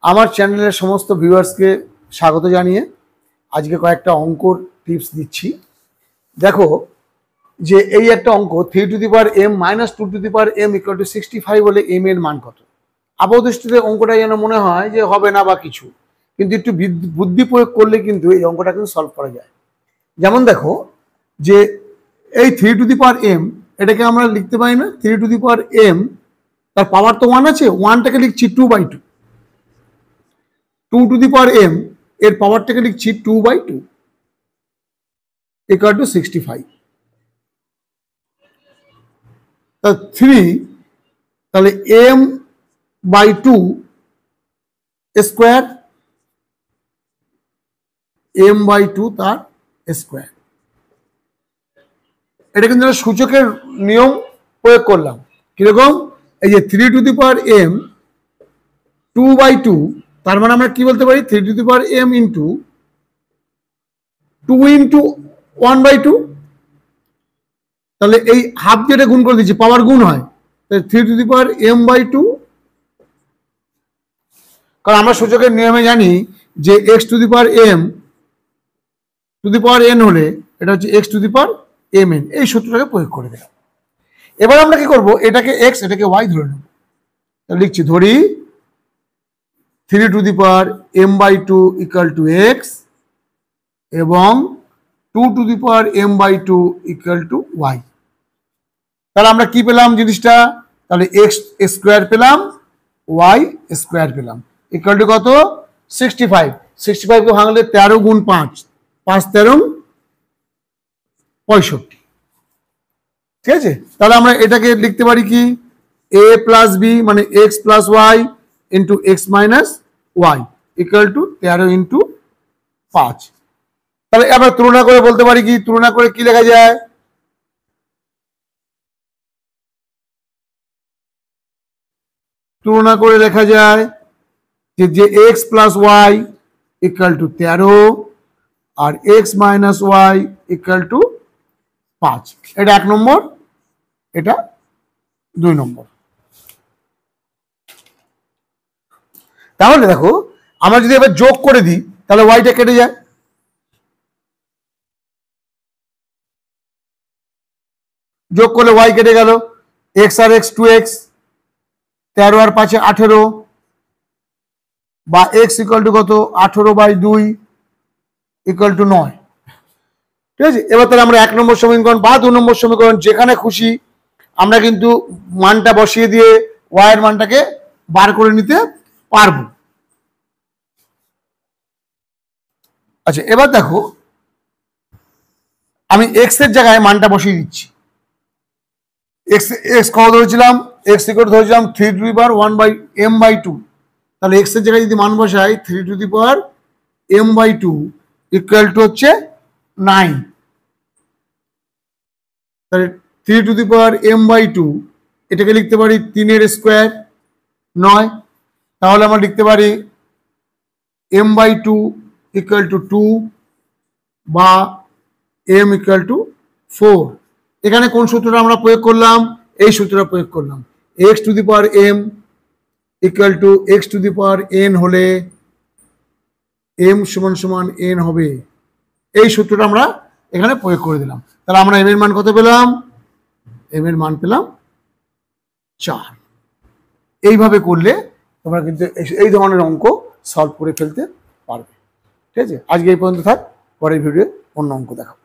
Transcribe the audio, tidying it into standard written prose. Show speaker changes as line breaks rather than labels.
আমার চ্যানেলের সমস্ত ভিউয়ার্সকে স্বাগত জানিয়ে আজকে কয়েকটা অঙ্কর টিপস দিচ্ছি। দেখো যে এই একটা অঙ্ক 3 to the power m minus 2 to the power m equal to 65 হলে m এর মান কত। আপাতদৃষ্টিতে অঙ্কটা যেন মনে হয় যে হবে না বা কিছু, কিন্তু একটু বুদ্ধি প্রয়োগ করলে কিন্তু এই অঙ্কটা কিন্তু সলভ করা যায়। যেমন দেখো যে এই 3 টু দি পাওয়ার m এটাকে আমরা লিখতে পারি না 3 টু দি পাওয়ার m, তার পাওয়ার তো 1 আছে, 1টাকে লিখছি 2/2। 2 টু দি পাওয়ার m এর পাওয়ারটাকে লিখছি 2/2 ইকুয়াল টু 65। 3 তাহলে m/2 স্কোয়ার, m/2 তার স্কোয়ার। এটা কিন্তু সূচকের নিয়ম প্রয়োগ করলাম। কিরকম? এই যে 3 টু দি পাওয়ার m 2/2, তার মানে আমরা কি বলতে পারি 3 to the power m into 2 into 1/2। তাহলে এই হাফ যেটা গুণ করে দিচ্ছি, পাওয়ার গুণ হয়, 3 টু দি পাওয়ার m/2। কারণ আমরা সূচকের নিয়মে জানি যে x to the power m to the power n হলে এটা হচ্ছে x to the power mn। এই সূত্রটাকে প্রয়োগ করে দিলাম। এবার আমরা কি করব, এটাকে x এটাকে y ধরে নেব। তাহলে লিখছি, ধরি 3 to the power m/2 equal to x এবং 2 to the power m/2 equal to y। তাহলে আমরা কি পেলাম জিনিসটা, তাহলে x স্কোয়ার পেলাম, y স্কোয়ার পেলাম, ইকুয়াল টু কত 65। 65 কে ভাঙলে 13 গুণ 5, 5 13 65। ঠিক আছে, তাহলে আমরা এটাকে লিখতে পারি কি a প্লাস b মানে x plus y into x minus y equal to 13 into 5। তাহলে আবার তুলনা করে বলতে পারি কি, তুলনা করে কি লেখা যায়, তুলনা করে লেখা যায় যে x plus y equal to 13 আর x minus y equal to 5। এটা 1 নম্বর, এটা 2 নম্বর। তাহলে দেখো আমরা যদি এবার যোগ করে দিই তাহলে ওয়াইটা কেটে যায়। যোগ করলে ওয়াই কেটে গেল, এক্স আর এক্স 2x, 13 আর 5 18, বা এক্স ইকুয়াল টু কত 18/2 ইকুয়াল টু 9। ঠিক আছে, এবার তাহলে আমরা 1 নম্বর সমীকরণ বা 2 নম্বর সমীকরণ যেখানে খুশি আমরা কিন্তু মানটা বসিয়ে দিয়ে ওয়াই এর মানটাকে বার করে নিতে পারবো। আচ্ছা, এবার দেখো আমি এক্স এর জায়গায় মানটা বসিয়ে দিচ্ছি। এক্স কত ধরেছিলাম, এক্স ইকুয়াল ধরেছিলাম 3 টু দি পাওয়ার 1/m/2। তাহলে এক্স এর জায়গায় যদি মান বসাই 3 to the power m/2 equal to হচ্ছে 9। তাহলে 3 টু দি পাওয়ার m/2 এটাকে লিখতে পারি 3 এর স্কোয়ার 9। তাহলে আমরা লিখতে পারি m/2 ইকুয়াল টু 2 বা m ইকুয়াল টু 4। এখানে কোন সূত্রটা আমরা প্রয়োগ করলাম, এই সূত্রটা প্রয়োগ করলাম। x to the power m equal to x to the power n হলে m সমান সমান n হবে, এই সূত্রটা আমরা এখানে প্রয়োগ করে দিলাম। তাহলে আমরা m এর মান কত পেলাম, m এর মান পেলাম 4। এইভাবে করলে তোমরা কিন্তু এই ধরনের অঙ্ক সলভ করে ফেলতে পারবে। ঠিক আছে, আজকে এই পর্যন্ত থাক, পরের ভিডিও অন্য অঙ্ক দেখাবো।